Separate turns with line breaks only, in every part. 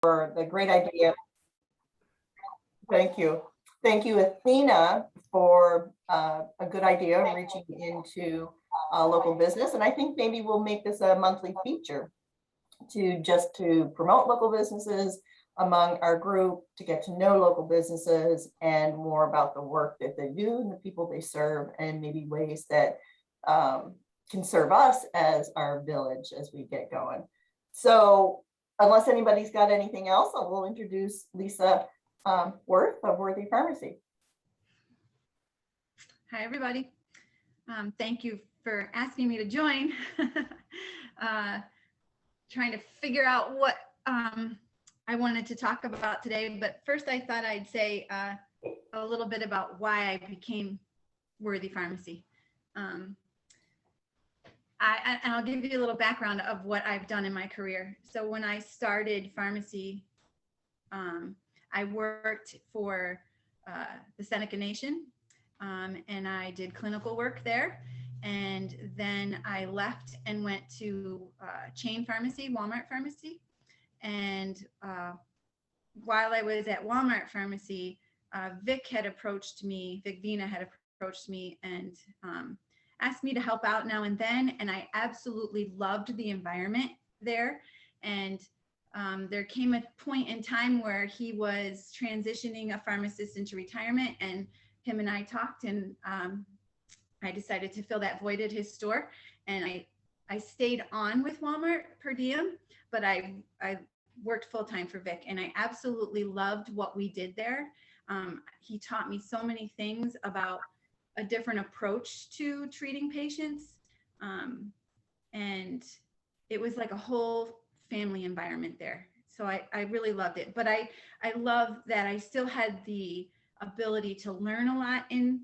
for the great idea. Thank you. Thank you, Athena, for a good idea of reaching into local business. And I think maybe we'll make this a monthly feature to promote local businesses among our group, to get to know local businesses and more about the work that they do and the people they serve, and maybe ways that can serve us as our village as we get going. So unless anybody's got anything else, I will introduce Lisa Worth of Worthy Pharmacy.
Hi, everybody. Thank you for asking me to join. Trying to figure out what I wanted to talk about today, but first I thought I'd say a little bit about why I became Worthy Pharmacy. I'll give you a little background of what I've done in my career. So when I started pharmacy, I worked for the Seneca Nation, and I did clinical work there. And then I left and went to chain pharmacy, Walmart Pharmacy. And while I was at Walmart Pharmacy, Vic Vina had approached me and asked me to help out now and then. And I absolutely loved the environment there. And there came a point in time where he was transitioning a pharmacist into retirement, and him and I talked, and I decided to fill that void at his store. And I stayed on with Walmart per diem, but I worked full-time for Vic, and I absolutely loved what we did there. He taught me so many things about a different approach to treating patients. And it was like a whole family environment there. So I really loved it, but I love that I still had the ability to learn a lot in,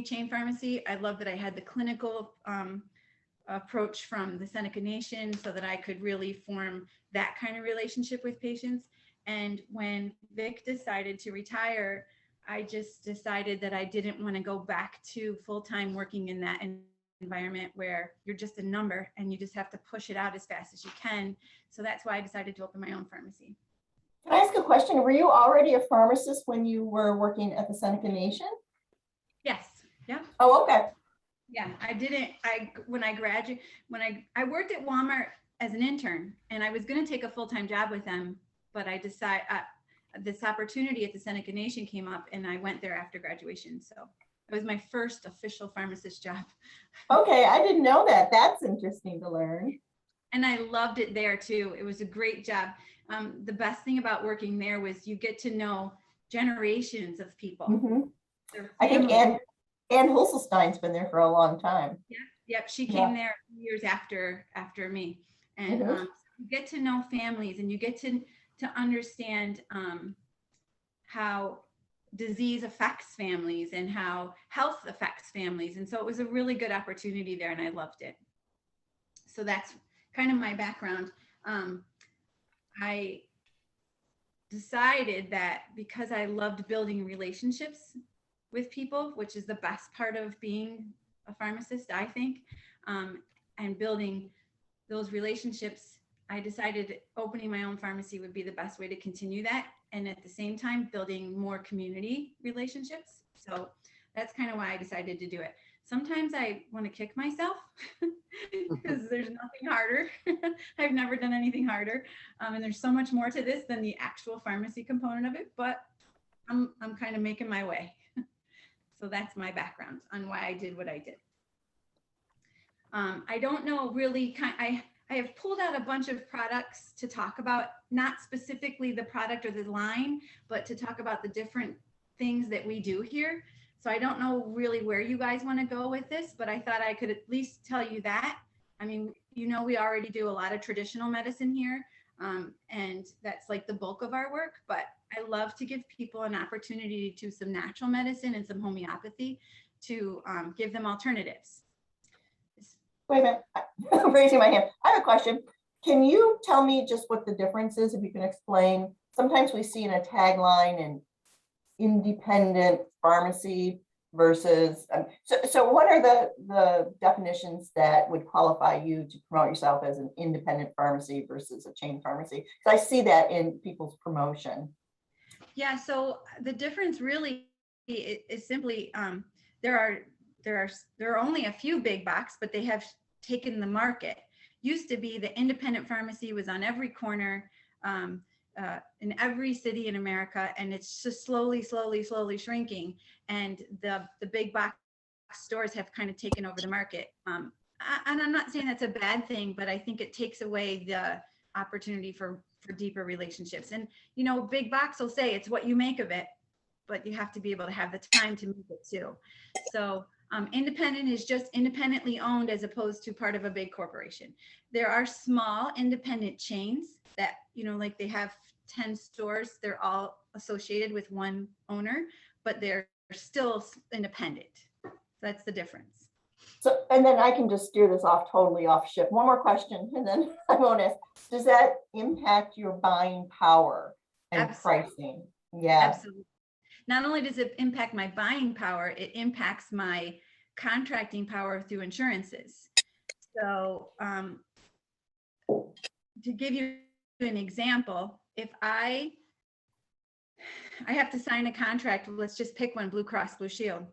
chain pharmacy. I love that I had the clinical approach from the Seneca Nation so that I could really form that kind of relationship with patients. And when Vic decided to retire, I just decided that I didn't want to go back to full-time working in that environment where you're just a number and you just have to push it out as fast as you can. So that's why I decided to open my own pharmacy.
Can I ask a question? Were you already a pharmacist when you were working at the Seneca Nation?
Yes. Yeah.
Oh, okay.
Yeah, I didn't. When I worked at Walmart as an intern, and I was going to take a full-time job with them, but I decided this opportunity at the Seneca Nation came up, and I went there after graduation. So it was my first official pharmacist job.
Okay, I didn't know that. That's interesting to learn.
And I loved it there too. It was a great job. The best thing about working there was you get to know generations of people.
Mm-hmm. I think Ann Hulselstein's been there for a long time.
Yeah, yep. She came there years after me, and you get to know families, and you get to understand how disease affects families and how health affects families. And so it was a really good opportunity there, and I loved it. So that's kind of my background. I decided that because I loved building relationships with people, which is the best part of being a pharmacist, I think, and building those relationships, I decided opening my own pharmacy would be the best way to continue that. And at the same time, building more community relationships. So that's kind of why I decided to do it. Sometimes I want to kick myself because there's nothing harder. I've never done anything harder. And there's so much more to this than the actual pharmacy component of it, but I'm kind of making my way. So that's my background on why I did what I did. I don't know really, I have pulled out a bunch of products to talk about, not specifically the product or the line, but to talk about the different things that we do here. So I don't know really where you guys want to go with this, but I thought I could at least tell you that. I mean, you know, we already do a lot of traditional medicine here, and that's like the bulk of our work, but I love to give people an opportunity to do some natural medicine and some homeopathy to give them alternatives.
Wait a minute, I'm raising my hand. I have a question. Can you tell me just what the difference is, if you can explain? Sometimes we see in a tagline an independent pharmacy. versus, so what are the definitions that would qualify you to promote yourself as an independent pharmacy versus a chain pharmacy? Because I see that in people's promotion.
Yeah, so the difference really is simply there are only a few big box, but they have taken the market. Used to be the independent pharmacy was on every corner in every city in America, and it's just slowly shrinking. And the big box stores have kind of taken over the market. And I'm not saying that's a bad thing, but I think it takes away the opportunity for deeper relationships. And, you know, big box will say it's what you make of it, but you have to be able to have the time to make it too. So independent is just independently owned as opposed to part of a big corporation. There are small independent chains that, you know, like they have 10 stores, they're all associated with one owner, but they're still independent. That's the difference.
So, and then I can just steer this off totally off ship. One more question, and then I won't ask. Does that impact your buying power and
Absolutely.
pricing? Yeah.
Absolutely. Not only does it impact my buying power, it impacts my contracting power through insurances. So to give you an example, if I have to sign a contract, let's just pick one, Blue Cross Blue Shield.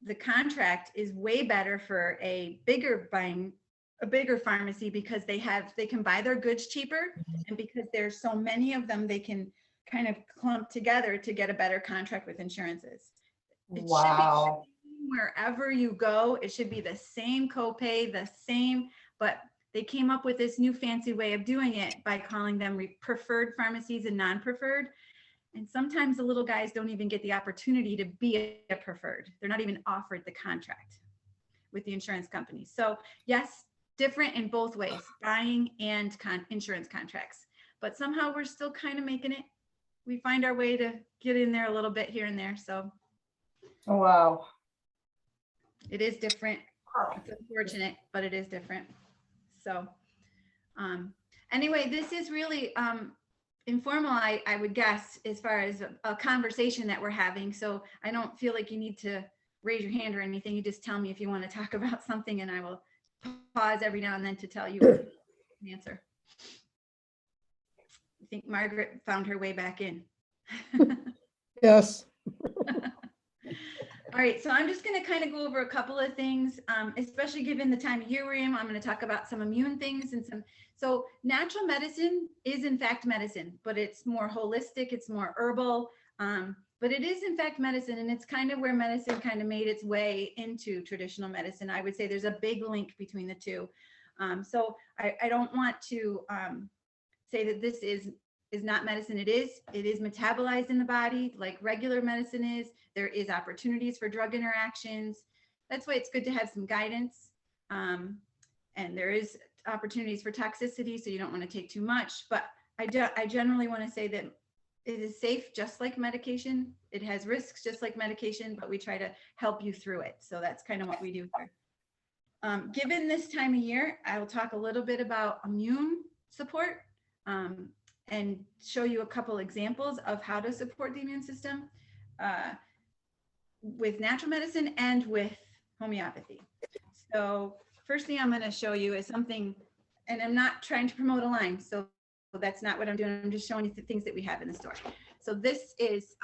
The contract is way better for a bigger pharmacy because they can buy their goods cheaper, and because there's so many of them, they can kind of clump together to get a better contract with insurances.
Wow.
Wherever you go, it should be the same copay, the same, but they came up with this new fancy way of doing it by calling them preferred pharmacies and non-preferred. And sometimes the little guys don't even get the opportunity to be a preferred. They're not even offered the contract with the insurance company. So yes, different in both ways, buying and insurance contracts. But somehow we're still kind of making it. We find our way to get in there a little bit here and there. So
wow.
It is different. It's unfortunate, but it is different. So anyway, this is really informal, I would guess, as far as a conversation that we're having. So I don't feel like you need to raise your hand or anything. You just tell me if you want to talk about something, and I will pause every now and then to tell you an answer. I think Margaret found her way back in.
Yes.
All right, so I'm just going to kind of go over a couple of things, especially given the time of year we're in. I'm going to talk about some immune things and so natural medicine is in fact medicine, but it's more holistic, it's more herbal, but it is in fact medicine, and it's kind of where medicine kind of made its way into traditional medicine. I would say there's a big link between the two. So I don't want to say that this is not medicine. It is metabolized in the body like regular medicine is. There is opportunities for drug interactions. That's why it's good to have some guidance. And there is opportunities for toxicity, so you don't want to take too much. But I generally want to say that it is safe, just like medication. It has risks, just like medication, but we try to help you through it. So that's kind of what we do here. Given this time of year, I will talk a little bit about immune support. And show you a couple examples of how to support the immune system with natural medicine and with homeopathy. So first thing I'm going to show you is something, and I'm not trying to promote a line, so that's not what I'm doing. I'm just showing you the things that we have in the store. So this is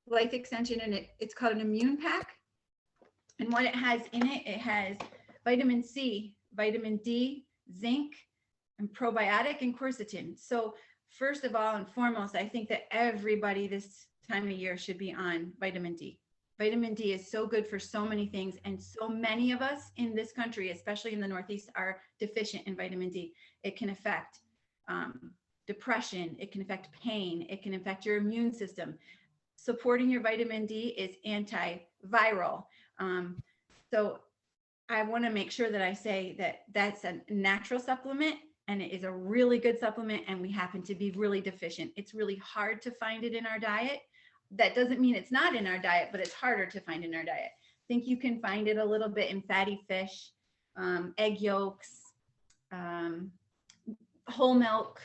Life Extension, and it's called an immune pack. And what it has in it, it has vitamin C, vitamin D, zinc, and probiotic and quercetin. So first of all and foremost, I think that everybody this time of year should be on vitamin D. Vitamin D is so good for so many things, and so many of us in this country, especially in the Northeast, are deficient in vitamin D. It can affect depression, it can affect pain, it can affect your immune system. Supporting your vitamin D is antiviral. So I want to make sure that I say that that's a natural supplement, and it is a really good supplement, and we happen to be really deficient. It's really hard to find it in our diet. That doesn't mean it's not in our diet, but it's harder to find in our diet. I think you can find it a little bit in fatty fish, egg yolks, whole milk,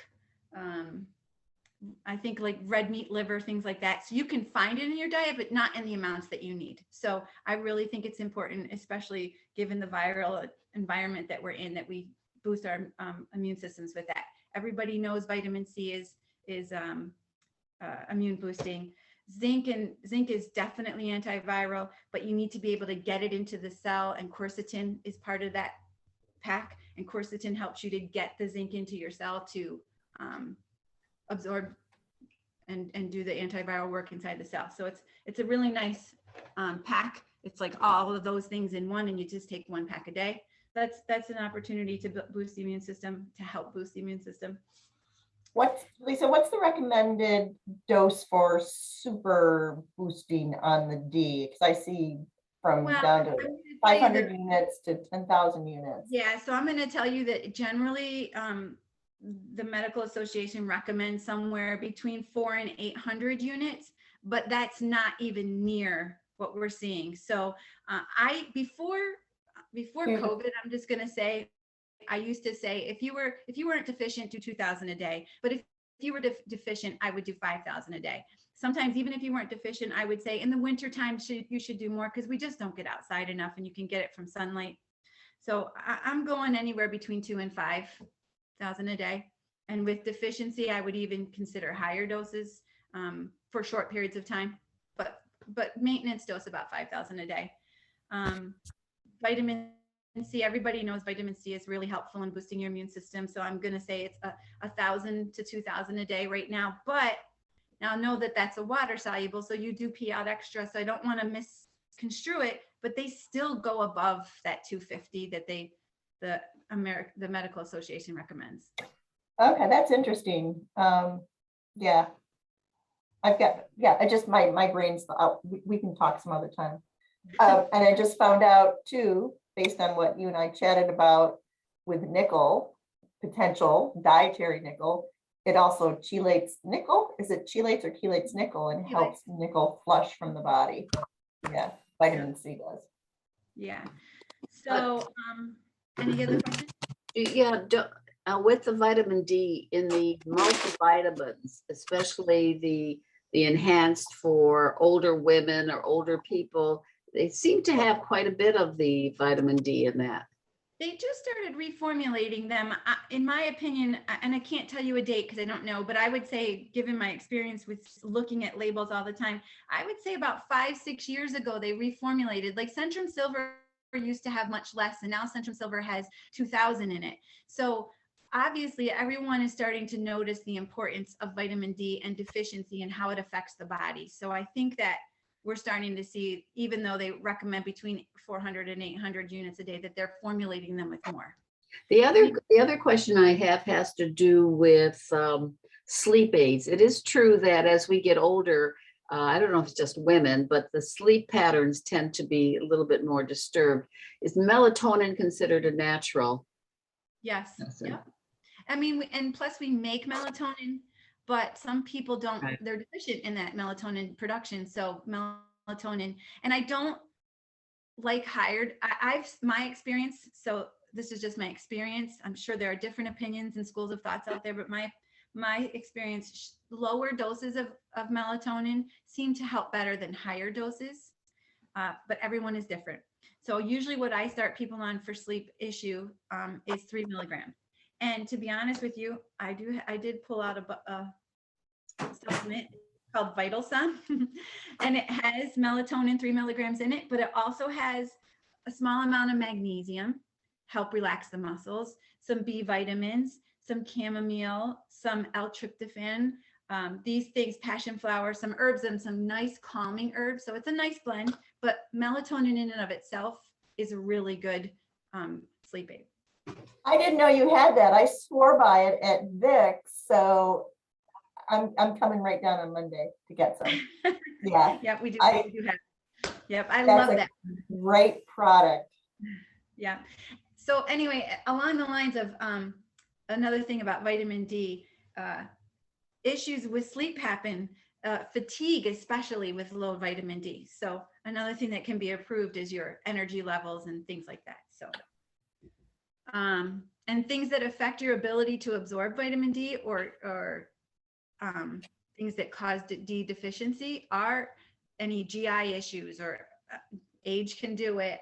I think like red meat, liver, things like that. So you can find it in your diet, but not in the amounts that you need. So I really think it's important, especially given the viral environment that we're in, that we boost our immune systems with that. Everybody knows vitamin C is immune boosting. Zinc is definitely antiviral, but you need to be able to get it into the cell, and quercetin is part of that pack. And quercetin helps you to get the zinc into your cell to absorb and do the antiviral work inside the cell. So it's a really nice pack. It's like all of those things in one, and you just take one pack a day. That's an opportunity to boost the immune system, to help boost the immune system.
Lisa, what's the recommended dose for super boosting on the D? Because I see from down to 500 units to 10,000 units.
Yeah, so I'm going to tell you that generally the Medical Association recommends somewhere between 400 and 800 units, but that's not even near what we're seeing. So before COVID, I'm just going to say, I used to say, if you weren't deficient, do 2,000 a day. But if you were deficient, I would do 5,000 a day. Sometimes, even if you weren't deficient, I would say in the winter time, you should do more, because we just don't get outside enough, and you can get it from sunlight. So I'm going anywhere between 2,000 and 5,000 a day. And with deficiency, I would even consider higher doses for short periods of time, but maintenance dose about 5,000 a day. Vitamin C, everybody knows vitamin C is really helpful in boosting your immune system. So I'm going to say it's 1,000 to 2,000 a day right now. But now know that that's a water soluble, so you do pee out extra. So I don't want to misconstrue it, but they still go above that 250 that the Medical Association recommends.
Okay, that's interesting. Yeah, I just, my brain's out. We can talk some other time. And I just found out too, based on what you and I chatted about with nickel, potential dietary nickel, it also chelates nickel. Is it chelates or chelates nickel, and helps nickel flush from the body? Yeah, vitamin C does.
Yeah. So, any other questions?
Yeah, with the vitamin D in the multivitamins, especially the enhanced for older women or older people, they seem to have quite a bit of the vitamin D in that.
They just started reformulating them, in my opinion, and I can't tell you a date because I don't know, but I would say, given my experience with looking at labels all the time, I would say about 5-6 years ago, they reformulated. Like Centrum Silver used to have much less, and now Centrum Silver has 2,000 in it. So obviously everyone is starting to notice the importance of vitamin D and deficiency and how it affects the body. So I think that we're starting to see, even though they recommend between 400 and 800 units a day, that they're formulating them with more.
The other question I have has to do with sleep aids. It is true that as we get older, I don't know if it's just women, but the sleep patterns tend to be a little bit more disturbed. Is melatonin considered a natural?
Yes. Yep. I mean, and plus we make melatonin, but some people don't,
Right.
They're deficient in that melatonin production. So melatonin, and I don't like my experience. So this is just my experience. I'm sure there are different opinions and schools of thoughts out there, but my experience, lower doses of melatonin seem to help better than higher doses, but everyone is different. So usually what I start people on for sleep issue is 3 milligrams. And to be honest with you, I did pull out a supplement called Vital Sun, and it has melatonin 3 milligrams in it, but it also has a small amount of magnesium, help relax the muscles, some B vitamins, some chamomile, some L-tryptophan, these things, passion flower, some herbs, and some nice calming herbs. So it's a nice blend, but melatonin in and of itself is a really good sleep aid.
I didn't know you had that. I swore by it at Vic's, so I'm coming right down on Monday to get some. Yeah.
Yep, we do have. Yep, I
That's
love
a
that.
great product.
Yeah. So anyway, along the lines of another thing about vitamin D, issues with sleep happen, fatigue, especially with low vitamin D. So another thing that can be improved is your energy levels and things like that. So, and things that affect your ability to absorb vitamin D or things that cause D deficiency are any GI issues, or age can do it.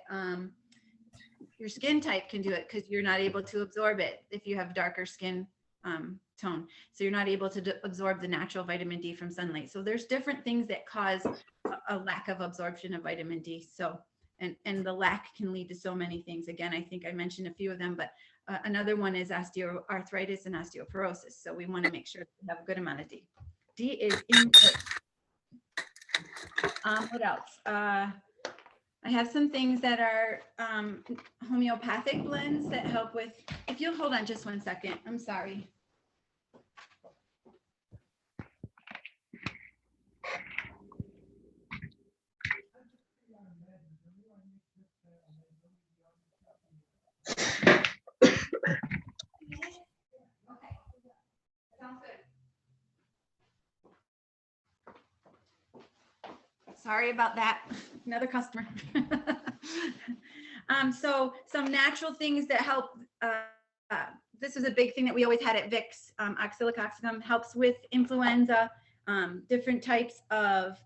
Your skin type can do it because you're not able to absorb it if you have darker skin tone. So you're not able to absorb the natural vitamin D from sunlight. So there's different things that cause a lack of absorption of vitamin D. So, and the lack can lead to so many things. Again, I think I mentioned a few of them, but another one is osteoarthritis and osteoporosis. So we want to make sure we have a good amount of D. D is input. What else? I have some things that are homeopathic blends that help with, if you'll hold on just 1 second, I'm sorry. Okay, sounds good. Sorry about that. Another customer. So some natural things that help. This is a big thing that we always had at Vicks. Oxalic oxycum helps with influenza, different types of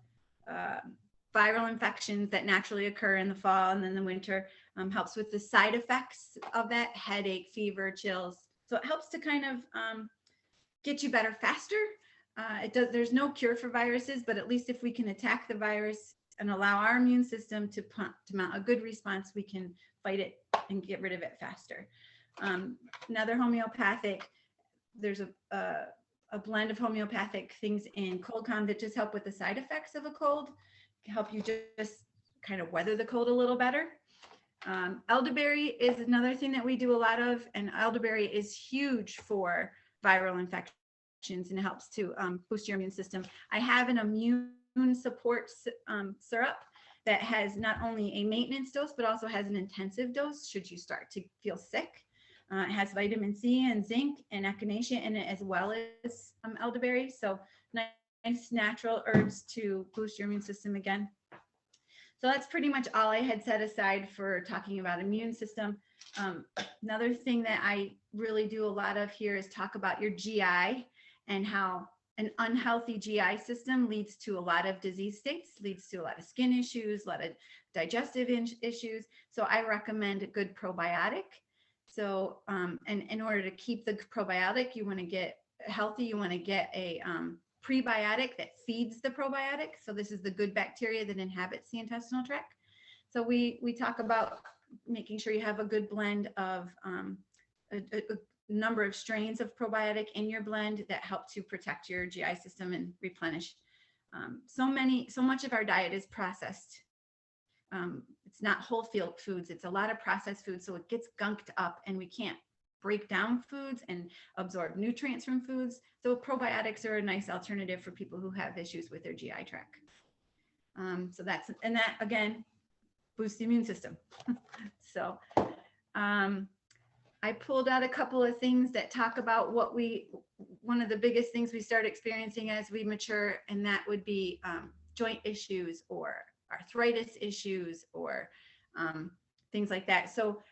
viral infections that naturally occur in the fall and then the winter. Helps with the side effects of that: headache, fever, chills. So it helps to kind of get you better faster. There's no cure for viruses, but at least if we can attack the virus and allow our immune system to mount a good response, we can fight it and get rid of it faster. Another homeopathic, there's a blend of homeopathic things in cold calm that just help with the side effects of a cold, help you just kind of weather the cold a little better. Elderberry is another thing that we do a lot of, and elderberry is huge for viral infections and helps to boost your immune system. I have an immune support syrup that has not only a maintenance dose, but also has an intensive dose should you start to feel sick. It has vitamin C and zinc and echinacea in it, as well as elderberry. So nice natural herbs to boost your immune system again. So that's pretty much all I had set aside for talking about immune system. Another thing that I really do a lot of here is talk about your GI and how an unhealthy GI system leads to a lot of disease states, leads to a lot of skin issues, a lot of digestive issues. So I recommend a good probiotic. So, and in order to keep the probiotic, you want to get healthy, you want to get a prebiotic that feeds the probiotic. So this is the good bacteria that inhabits the intestinal tract. So we talk about making sure you have a good blend of a number of strains of probiotic in your blend that help to protect your GI system and replenish. So much of our diet is processed. It's not whole foods. It's a lot of processed food. So it gets gunked up and we can't break down foods and absorb nutrients from foods. So probiotics are a nice alternative for people who have issues with their GI tract. So that again, boosts the immune system. So I pulled out a couple of things that talk about one of the biggest things we start experiencing as we mature, and that would be joint issues or arthritis issues or things like that. So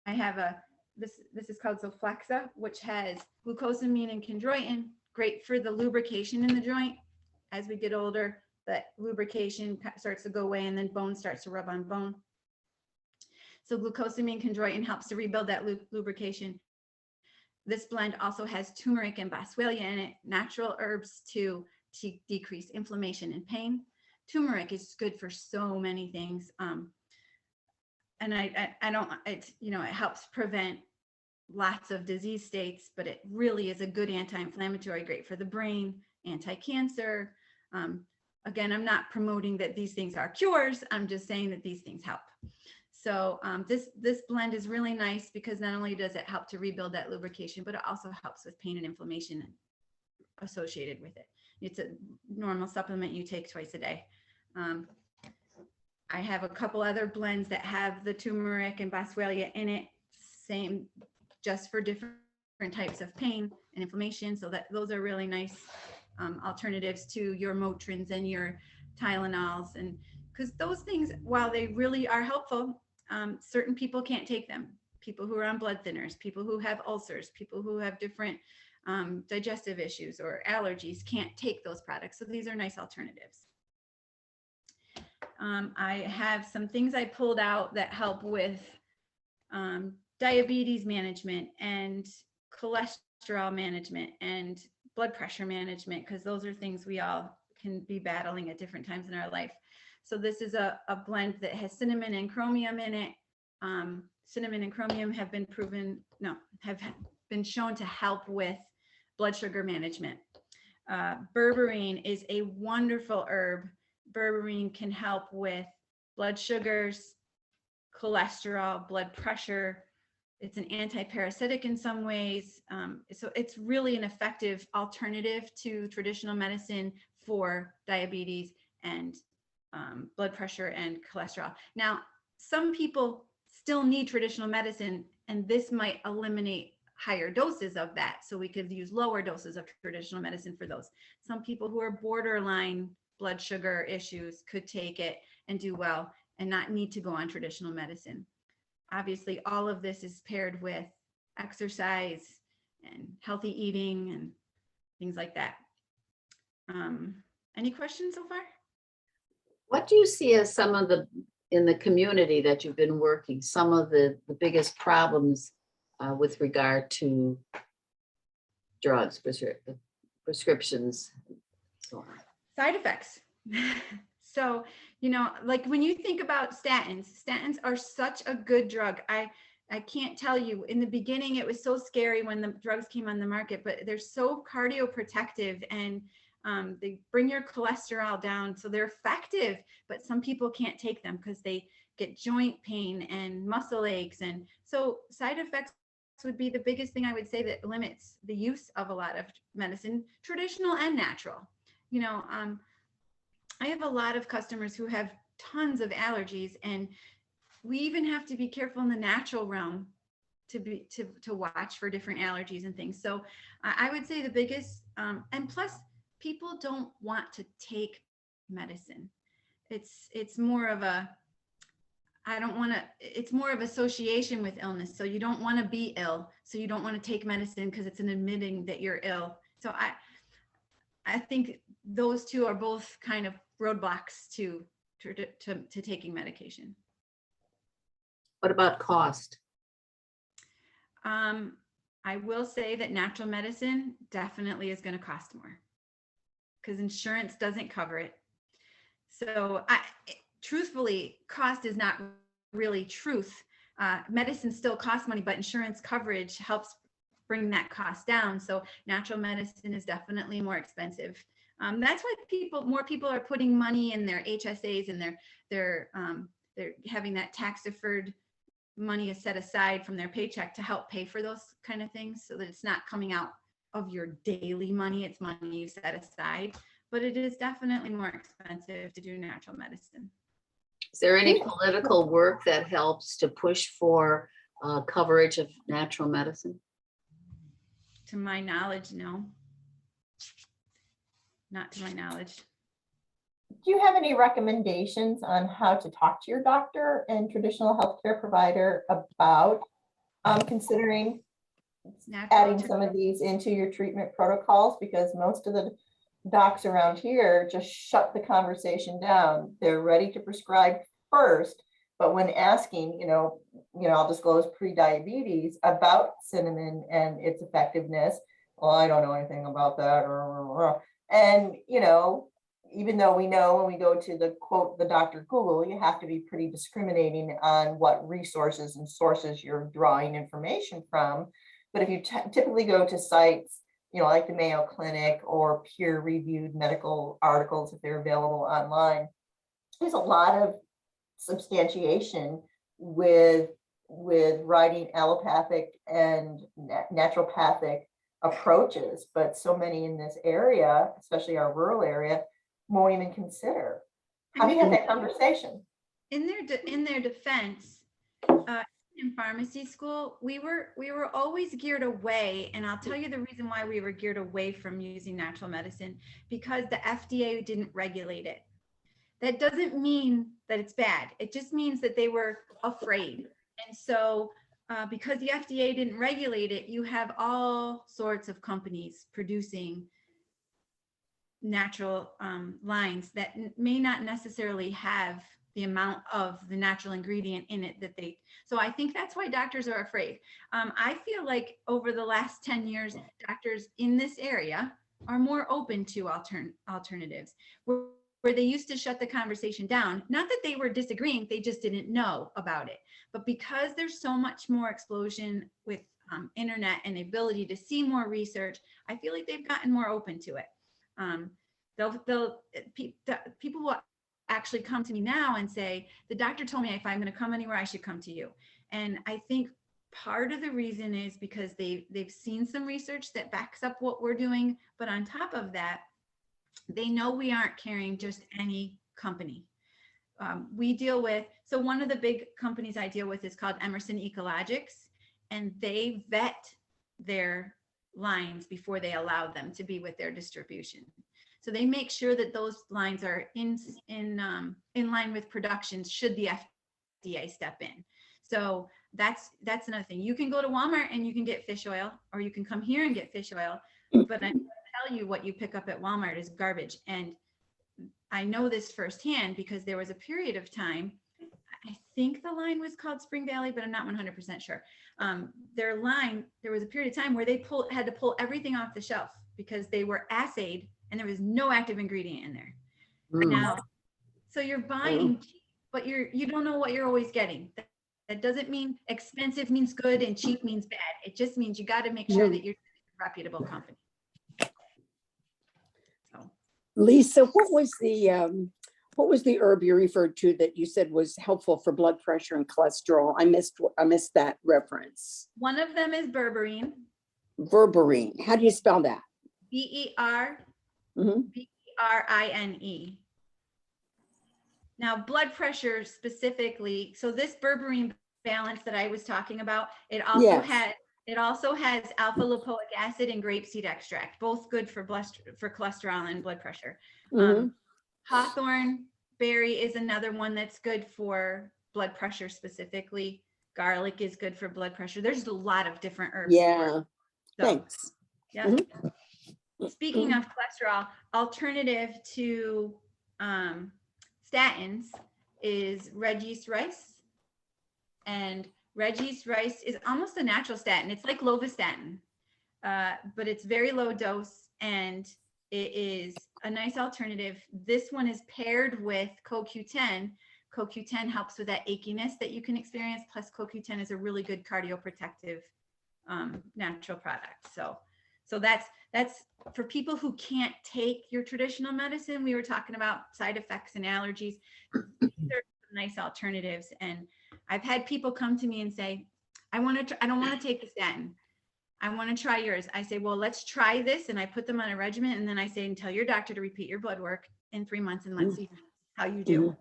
I have this is called Zoflexa, which has glucosamine and chondroitin, great for the lubrication in the joint. As we get older, that lubrication starts to go away and then bone starts to rub on bone. So glucosamine chondroitin helps to rebuild that lubrication. This blend also has turmeric and boswellia in it, natural herbs to decrease inflammation and pain. Turmeric is good for so many things. And it helps prevent lots of disease states, but it really is a good anti-inflammatory, great for the brain, anti-cancer. Again, I'm not promoting that these things are cures. I'm just saying that these things help. So this blend is really nice because not only does it help to rebuild that lubrication, but it also helps with pain and inflammation associated with it. It's a normal supplement you take twice a day. I have a couple other blends that have the turmeric and boswellia in it, same, just for different types of pain and inflammation. So that those are really nice alternatives to your Motrins and your Tylenols, and because those things, while they really are helpful, certain people can't take them. People who are on blood thinners, people who have ulcers, people who have different digestive issues or allergies can't take those products. So these are nice alternatives. I have some things I pulled out that help with diabetes management and cholesterol management and blood pressure management, because those are things we all can be battling at different times in our life. So this is a blend that has cinnamon and chromium in it. Cinnamon and chromium have been shown to help with blood sugar management. Berberine is a wonderful herb. Berberine can help with blood sugars, cholesterol, blood pressure. It's an anti-parasitic in some ways. So it's really an effective alternative to traditional medicine for diabetes and blood pressure and cholesterol. Now, some people still need traditional medicine, and this might eliminate higher doses of that. So we could use lower doses of traditional medicine for those. Some people who are borderline blood sugar issues could take it and do well and not need to go on traditional medicine. Obviously, all of this is paired with exercise and healthy eating and things like that. Any questions so far?
What do you see as some of in the community that you've been working, some of the biggest problems with regard to drugs, prescriptions, so on?
Side effects. So, like when you think about statins are such a good drug. I can't tell you, in the beginning, it was so scary when the drugs came on the market, but they're so cardioprotective and they bring your cholesterol down. So they're effective, but some people can't take them because they get joint pain and muscle aches. And so side effects would be the biggest thing I would say that limits the use of a lot of medicine, traditional and natural. I have a lot of customers who have tons of allergies, and we even have to be careful in the natural realm to watch for different allergies and things. So I would say the biggest, and plus people don't want to take medicine. It's more of a, it's more of association with illness. So you don't want to be ill. So you don't want to take medicine because it's an admitting that you're ill. So I think those two are both kind of roadblocks to taking medication.
What about cost?
I will say that natural medicine definitely is going to cost more because insurance doesn't cover it. So truthfully, cost is not really truth. Medicine still costs money, but insurance coverage helps bring that cost down. So natural medicine is definitely more expensive. That's why more people are putting money in their HSAs, and they're having that tax deferred money set aside from their paycheck to help pay for those kind of things, so that it's not coming out of your daily money. It's money you set aside, but it is definitely more expensive to do natural medicine.
Is there any political work that helps to push for coverage of natural medicine?
To my knowledge, no. Not to my knowledge.
Do you have any recommendations on how to talk to your doctor and traditional healthcare provider about considering adding some of these into your treatment protocols? Because most of the docs around here just shut the conversation down. They're ready to prescribe first, but when asking, I'll disclose pre-diabetes about cinnamon and its effectiveness, well, I don't know anything about that. And, even though we know when we go to the quote, the Dr. Google, you have to be pretty discriminating on what resources and sources you're drawing information from. But if you typically go to sites, like the Mayo Clinic or peer-reviewed medical articles, if they're available online, there's a lot of substantiation with writing allopathic and naturopathic approaches, but so many in this area, especially our rural area, won't even consider. How do you have that conversation?
In their defense, in pharmacy school, we were always geared away, and I'll tell you the reason why we were geared away from using natural medicine, because the FDA didn't regulate it. That doesn't mean that it's bad. It just means that they were afraid. And so because the FDA didn't regulate it, you have all sorts of companies producing natural lines that may not necessarily have the amount of the natural ingredient in it that they, so I think that's why doctors are afraid. I feel like over the last 10 years, doctors in this area are more open to alternatives, where they used to shut the conversation down. Not that they were disagreeing, they just didn't know about it. But because there's so much more explosion with internet and the ability to see more research, I feel like they've gotten more open to it. People will actually come to me now and say, the doctor told me if I'm going to come anywhere, I should come to you. And I think part of the reason is because they've seen some research that backs up what we're doing. But on top of that, they know we aren't carrying just any company. We deal with, so one of the big companies I deal with is called Emerson Ecologics, and they vet their lines before they allow them to be with their distribution. So they make sure that those lines are in line with production should the FDA step in. So that's another thing. You can go to Walmart and you can get fish oil, or you can come here and get fish oil, but I tell you what you pick up at Walmart is garbage. And I know this firsthand because there was a period of time, I think the line was called Spring Valley, but I'm not 100% sure. Their line, there was a period of time where they had to pull everything off the shelf because they were assayed and there was no active ingredient in there. Now, so you're buying cheap, but you don't know what you're always getting. That doesn't mean expensive means good and cheap means bad. It just means you got to make sure that you're a reputable company. So.
Lisa, what was the herb you referred to that you said was helpful for blood pressure and cholesterol? I missed that reference.
One of them is berberine.
Berberine. How do you spell that?
B-E-R-B-E-R-I-N-E. Now, blood pressure specifically, so this berberine balance that I was talking about, it also has alpha lipoic acid and grapeseed extract, both good for cholesterol and blood pressure. Hawthorn berry is another one that's good for blood pressure specifically. Garlic is good for blood pressure. There's a lot of different herbs.
Yeah. Thanks.
Yeah. Speaking of cholesterol, alternative to statins is red yeast rice. And red yeast rice is almost a natural statin. It's like lovastatin, but it's very low dose and it is a nice alternative. This one is paired with CoQ10. CoQ10 helps with that achiness that you can experience. Plus CoQ10 is a really good cardioprotective natural product. So that's for people who can't take your traditional medicine. We were talking about side effects and allergies. These are nice alternatives. And I've had people come to me and say, I don't want to take the statin. I want to try yours. I say, well, let's try this. And I put them on a regimen. And then I say, and tell your doctor to repeat your blood work in 3 months and let's see how you do.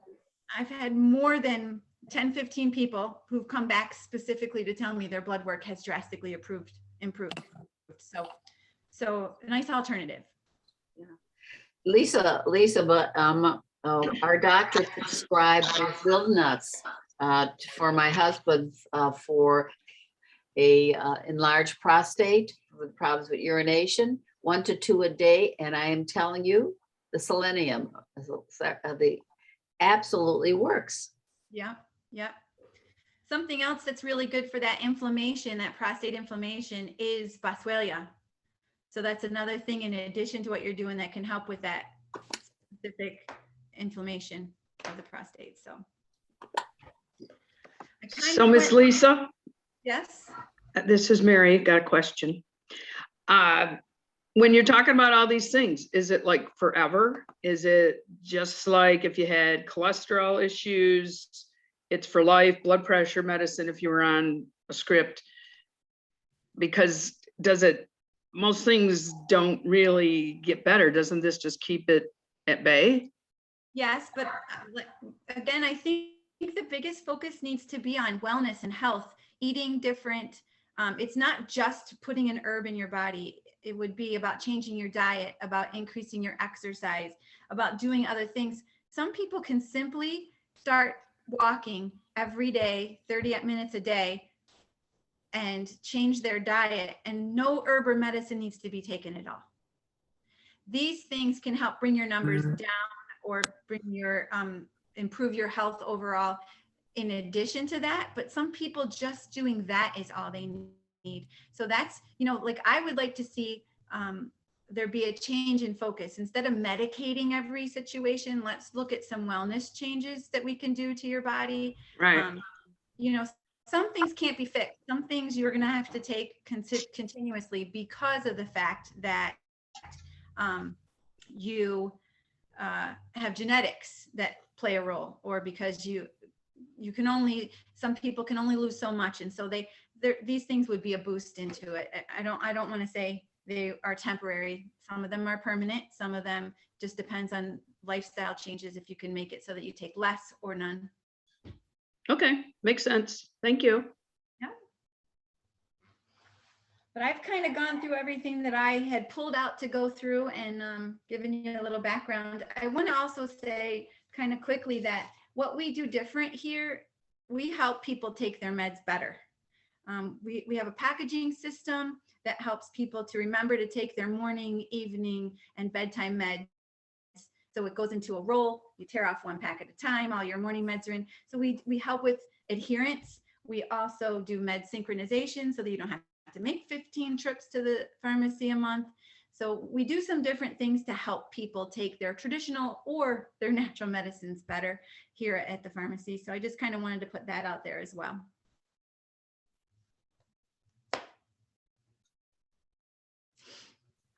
I've had more than 10, 15 people who've come back specifically to tell me their blood work has drastically improved. So a nice alternative.
Yeah. Lisa, but our doctor prescribed Brazil nuts for my husband for a enlarged prostate with problems with urination, 1 to 2 a day. And I am telling you, the selenium, absolutely works.
Yeah. Something else that's really good for that inflammation, that prostate inflammation, is boswellia. So that's another thing in addition to what you're doing that can help with that specific inflammation of the prostate.
So Miss Lisa,
Yes.
this is Mary, got a question. When you're talking about all these things, is it like forever? Is it just like if you had cholesterol issues, it's for life, blood pressure medicine if you were on a script? Because most things don't really get better. Doesn't this just keep it at bay?
Yes, but again, I think the biggest focus needs to be on wellness and health, eating different. It's not just putting an herb in your body. It would be about changing your diet, about increasing your exercise, about doing other things. Some people can simply start walking every day, 30 minutes a day, and change their diet, and no herb or medicine needs to be taken at all. These things can help bring your numbers down or bring your improve your health overall in addition to that. But some people just doing that is all they need. So that's, you know, like I would like to see there be a change in focus. Instead of medicating every situation, let's look at some wellness changes that we can do to your body.
Right.
You know, some things can't be fixed. Some things you're going to have to take continuously because of the fact that you have genetics that play a role, or because you can only, some people can only lose so much, and so these things would be a boost into it. I don't want to say they are temporary. Some of them are permanent. Some of them just depends on lifestyle changes, if you can make it so that you take less or none.
Okay, makes sense. Thank you.
Yeah. But I've kind of gone through everything that I had pulled out to go through, and given you a little background. I want to also say kind of quickly that what we do different here, we help people take their meds better. We have a packaging system that helps people to remember to take their morning, evening, and bedtime meds. So it goes into a roll, you tear off one pack at a time, all your morning meds are in. So we help with adherence. We also do med synchronization so that you don't have to make 15 trips to the pharmacy a month. So we do some different things to help people take their traditional or their natural medicines better here at the pharmacy. So I just kind of wanted to put that out there as well.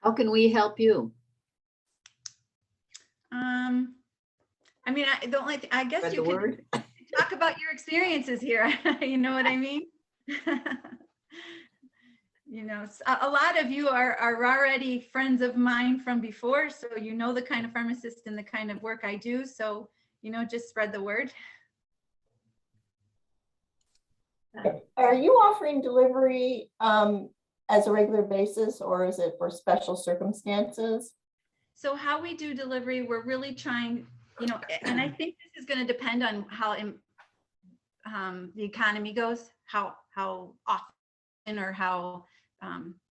How can we help you?
I mean, I guess
Spread
you
the
could
word.
talk about your experiences here. You know what I mean? You know, a lot of you are already friends of mine from before, so you know the kind of pharmacist and the kind of work I do. So, you know, just spread the word.
Are you offering delivery as a regular basis, or is it for special circumstances?
So how we do delivery, we're really trying, you know, and I think this is going to depend on how the economy goes, how often or how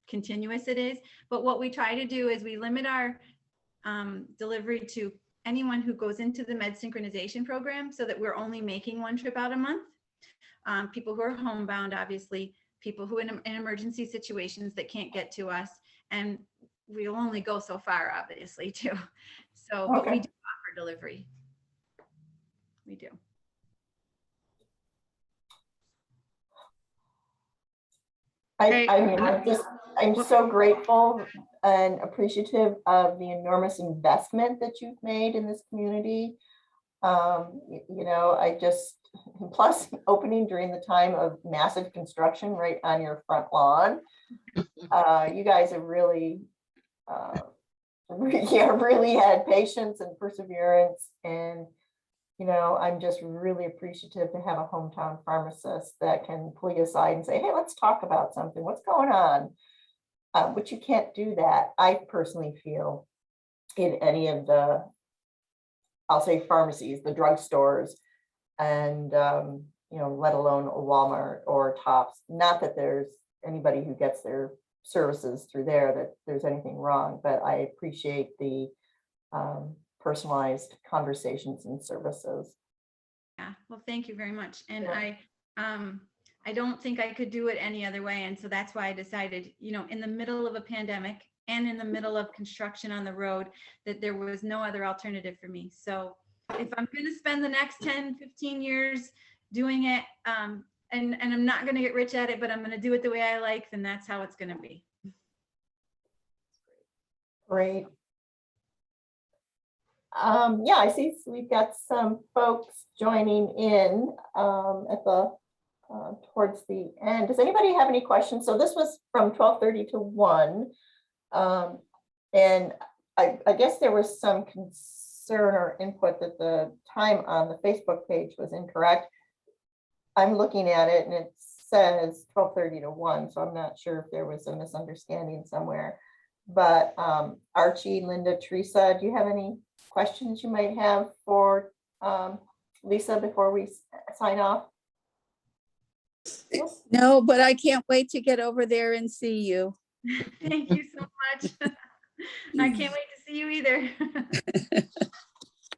continuous it is. But what we try to do is we limit our delivery to anyone who goes into the med synchronization program, so that we're only making one trip out a month. People who are homebound, obviously, people who in emergency situations that can't get to us, and we'll only go so far, obviously, too. So, but we do offer delivery. We do.
I'm so grateful and appreciative of the enormous investment that you've made in this community. You know, plus opening during the time of massive construction right on your front lawn. You guys have really had patience and perseverance, and you know, I'm just really appreciative to have a hometown pharmacist that can pull you aside and say, hey, let's talk about something. What's going on? But you can't do that, I personally feel, in any of the, I'll say pharmacies, the drugstores, and you know, let alone a Walmart or Tops. Not that there's anybody who gets their services through there that there's anything wrong, but I appreciate the personalized conversations and services.
Yeah, well, thank you very much. And yeah. I don't think I could do it any other way. And so that's why I decided, you know, in the middle of a pandemic and in the middle of construction on the road, that there was no other alternative for me. So if I'm going to spend the next 10, 15 years doing it, and I'm not going to get rich at it, but I'm going to do it the way I like, then that's how it's going to be.
Great. Yeah, I see we've got some folks joining in at the towards the end. Does anybody have any questions? So this was from 12:30 to 1. And I guess there was some concern or input that the time on the Facebook page was incorrect. I'm looking at it and it says 12:30 to 1, so I'm not sure if there was a misunderstanding somewhere. But Archie, Linda, Teresa, do you have any questions you might have for Lisa before we sign off?
No, but I can't wait to get over there and see you.
Thank you so much. I can't wait to see you either.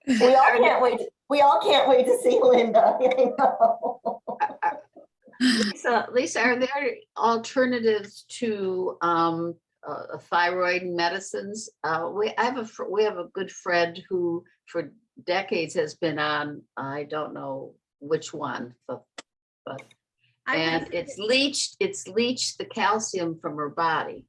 We all can't wait to see Linda. I know.
Lisa, are there alternatives to thyroid medicines? We have a good friend who for decades has been on, I don't know which one, but and it's leached the calcium from her body.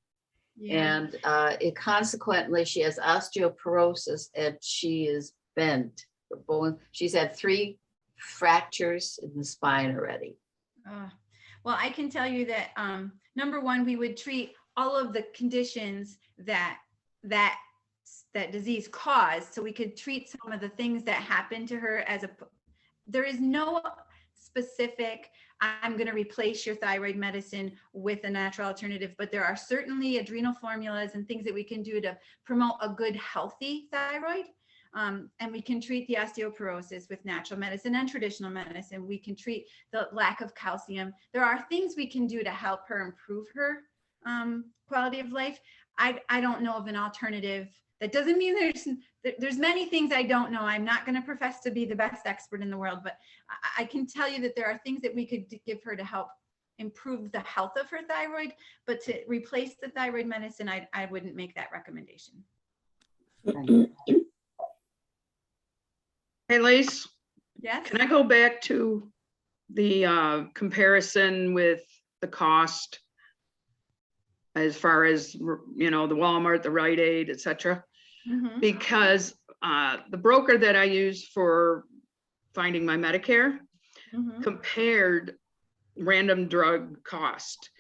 Yeah.
And it consequently, she has osteoporosis and she is bent. Her bone, she's had 3 fractures in the spine already.
Well, I can tell you that number one, we would treat all of the conditions that disease caused. So we could treat some of the things that happened to her there is no specific, I'm going to replace your thyroid medicine with a natural alternative, but there are certainly adrenal formulas and things that we can do to promote a good, healthy thyroid. And we can treat the osteoporosis with natural medicine and traditional medicine. We can treat the lack of calcium. There are things we can do to help her improve her quality of life. I don't know of an alternative. That doesn't mean there's many things I don't know. I'm not going to profess to be the best expert in the world, but I can tell you that there are things that we could give her to help improve the health of her thyroid, but to replace the thyroid medicine, I wouldn't make that recommendation.
Hey, Lise,
Yes.
can I go back to the comparison with the cost as far as, you know, the Walmart, the Rite Aid, et cetera?
Mm-hmm.
Because the broker that I use for finding my Medicare
Mm-hmm.
compared random drug cost.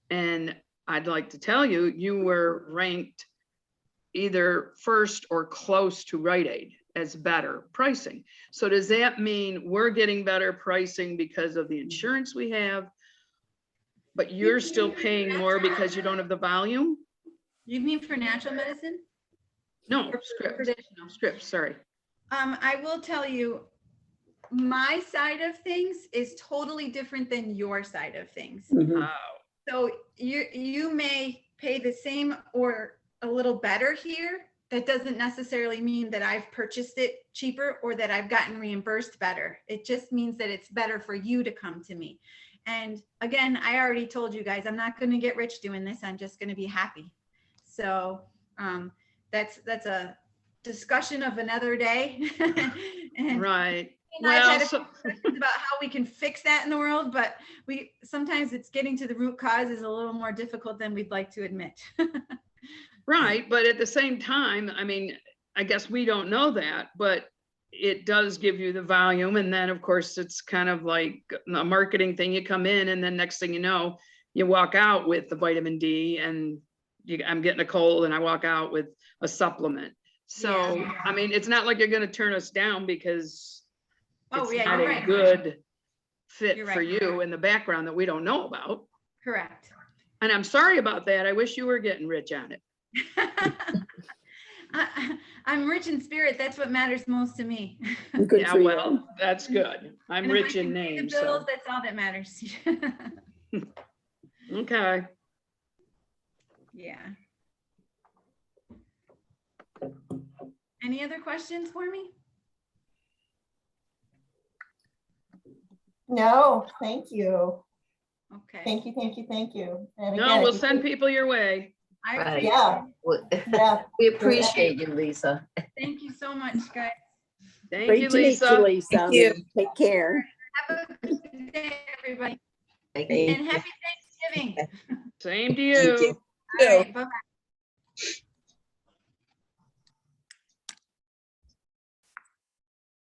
And I'd like to tell you, you were ranked either first or close to Rite Aid as better pricing. So does that mean we're getting better pricing because of the insurance we have, but you're still paying more because you don't have the volume?
You mean for natural medicine?
No,
Or
scripts,
traditional?
scripts, sorry.
I will tell you, my side of things is totally different than your side of things.
Mhm.
So you may pay the same or a little better here. That doesn't necessarily mean that I've purchased it cheaper or that I've gotten reimbursed better. It just means that it's better for you to come to me. And again, I already told you guys, I'm not going to get rich doing this. I'm just going to be happy. So that's a discussion of another day. And
Right.
I've had a
So,
few questions about how we can fix that in the world, but sometimes it's getting to the root cause is a little more difficult than we'd like to admit.
right, but at the same time, I mean, I guess we don't know that, but it does give you the volume. And then of course, it's kind of like a marketing thing. You come in and then next thing you know, you walk out with the vitamin D and I'm getting a cold and I walk out with a supplement. So,
Yeah.
I mean, it's not like you're going to turn us down because
Oh,
it's
yeah,
not
you're
a
right.
good fit
You're
for
right.
you in the background that we don't know about.
Correct.
And I'm sorry about that. I wish you were getting rich on it.
I'm rich in spirit. That's what matters most to me.
Good
Yeah,
for you.
well, that's good. I'm
And if I
rich in
can pay the
name,
bills,
so,
that's all that matters.
okay.
Yeah. Any other questions for me?
No, thank you.
Okay.
Thank you, thank you, thank you. And
No,
again,
we'll
if you
send
think-
people your way.
I
Right.
appreciate
Yeah.
it.
Yeah,
We appreciate you, Lisa.
Thank you so much, guys.
Thank
Great
you,
to meet you,
Lisa.
Lisa.
Thank you.
Take care.
Have a good day, everybody.
Thank you.
And happy Thanksgiving.
Same to
Thank
you.
you.
All right, bye-bye.